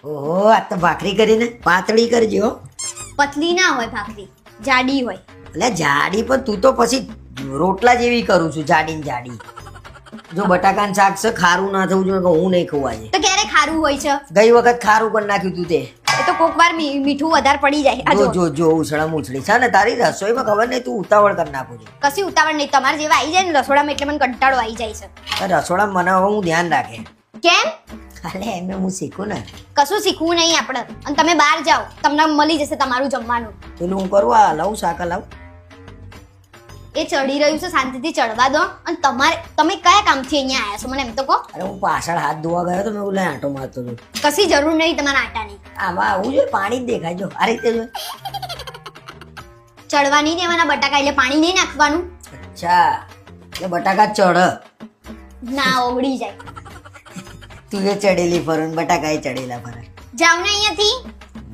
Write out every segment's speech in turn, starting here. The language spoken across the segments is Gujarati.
ઓહો આ તો ભાખરી કરીને પાતળી કરજે હો. પતલી ના હોય ભાખરી, જાડી હોય. એટલે જાડી પણ તું તો પછી રોટલા જેવી કરું છું, જાડી ને જાડી. જો બટાકાનું શાક છે ખારું ના થવું જોઈએ, હું નહીં ખવા છે. તો ક્યારે ખારું હોય છે? ગઈ વખત ખારું કરી નાખ્યું તું તે. એ તો કોક વાર મીઠું વધારે પડી જાય. આ જો જો જો જો ઉછળા મુછળી છે ને તારી રસોઈમાં ખબર નહીં તું ઉતાવળ કરી નાખું છું. કશી ઉતાવળ નહીં. તમારે જેવા આવી જાય ને રસોડામાં એટલે મને કંટાળો આવી જાય છે. રસોડા બનાવવા હું ધ્યાન રાખે. કેમ? અલે એમને હું શીખું ને. કશું શીખવું નહીં આપણે. અને તમે બહાર જાઓ, તમને મળી જશે તમારું જમવાનું. પેલું હું કરું આ લાવું શાક લાવું. એ ચડી રહ્યું છે, શાંતિથી ચડવા દો. અને તમે કયા કામથી અહીંયા આવ્યા છો મને એમ તો કહો. અરે હું પાછળ હાથ ધોવા ગયો તો મેં ઓલે આંટો મારતો હતો. કશી જરૂર નહીં તમારા આટાની. આમાં આવું જોઈએ, પાણી જ દેખાય. જો આ રીતે જો. ચડવા નહીં દેવાના બટાકા, એટલે પાણી નહીં નાખવાનું. અચ્છા એટલે બટાકા ચઢ. ના ઓગળી જાય. તું એ ચડેલી ફરો ને બટાકા એ ચડેલા ફરે. જાવ ને અહીંયાથી.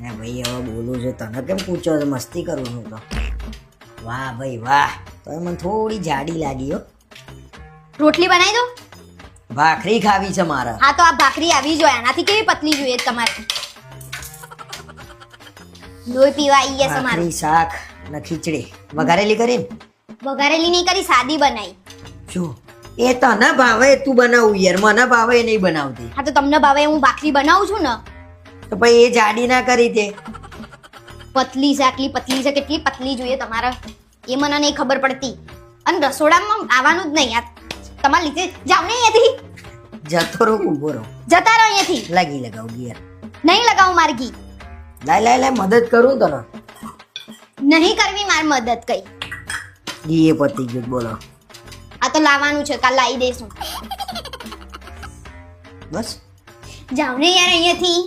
ને ભાઈ હવે બોલું છું તને કેમ પૂછો છો? મસ્તી કરું છું તો. વાહ ભાઈ વાહ, તો મને થોડી જાડી લાગી હો. રોટલી બનાવી દો. ભાખરી ખાવી છે મારે. હા તો આ ભાખરી આવી જોઈએ. આનાથી કેવી પતલી જોઈએ તમારે? લોહી પીવા આવી ગયા છે મારે. ભાખરી શાક ને ખીચડી વઘારેલી કરીને. વઘારેલી નહીં કરી, સાદી બનાવી. શું એ તને ભાવે તું બનાવું યાર, મને ભાવે એ નહીં બનાવતી. હા તો તમને ભાવે હું ભાખરી બનાવું છું ને. તો પછી એ જાડી ના કરી દે. પતલી છે, આટલી પતલી છે. કેટલી પતલી જોઈએ તમારે એ મને નહીં ખબર પડતી. અને રસોડામાં આવવાનું જ નહીં. આ તમારા લીધે જાવ ને અહીંયાથી. જતો રહો ઊભો રહો. જતા રહો અહીંયાથી. લાગી લગાવ ગિયર. નહીં લગાવું માર ઘી. લાય લાય લાય મદદ કરું તને. નહીં કરવી માર મદદ કઈ. ઘી એ પતી ગયું બોલો. આ તો લાવવાનું છે, કાલ લાવી દઈશું. બસ જાવ ને યાર અહીંયાથી.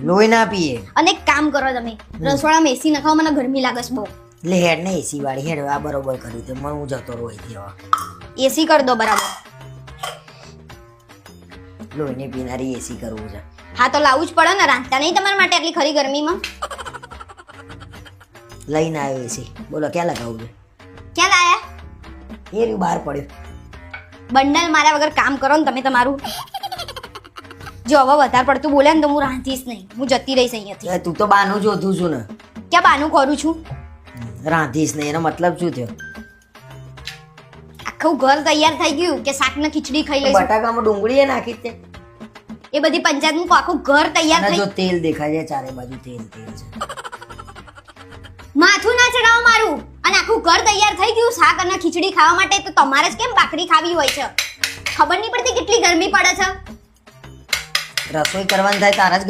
લોહી ના પીએ. અને એક કામ કરો તમે, રસોડામાં એસી નખાવો, મને ગરમી લાગે છે બહુ. એટલે હેડ ને એસી વાળી હેડ આ બરોબર કર્યું તે મને હું જતો રહું અહીંથી હવે. એસી કરી દો બરાબર. લોહીને પીનારી એસી કરવું છે. હા તો લાવવું જ પડે ને, રાંધતા નહીં તમારા માટે આટલી ખરી ગરમીમાં. લઈને આવ્યો એસી. બોલો ક્યાં લગાવું છે? ક્યાં લાયા? એ રહ્યું બહાર પડ્યું. બંડલ મારા વગર કામ કરો ને તમે તમારું. જો હવે વધારે પડતું બોલે ને તો હું રાંધીશ નહીં, હું જતી રહીશ અહીંયાથી. તું તો બાનું જોતું છું ને. ક્યાં બાનું કરું છું? રાંધીશ નહીં એનો મતલબ શું થયો? આખું ઘર તૈયાર થઈ ગયું કે શાક ને ખીચડી ખાઈ લઈશું. બટાકામાં ડુંગળી એ નાખી તે. એ બધી પંચાયત મૂકો, આખું ઘર તૈયાર અને થઈ. જો તેલ દેખાય છે ચારે બાજુ તેલ તેલ છે. માથું ના ચડાવો મારું. અને આખું ઘર તૈયાર થઈ ગયું શાક અને ખીચડી ખાવા માટે, તો તમારે જ કેમ ભાખરી ખાવી હોય છે? ખબર નહીં પડતી કેટલી ગરમી પડે છે. રસોઈ કરવાની થાય તારા જ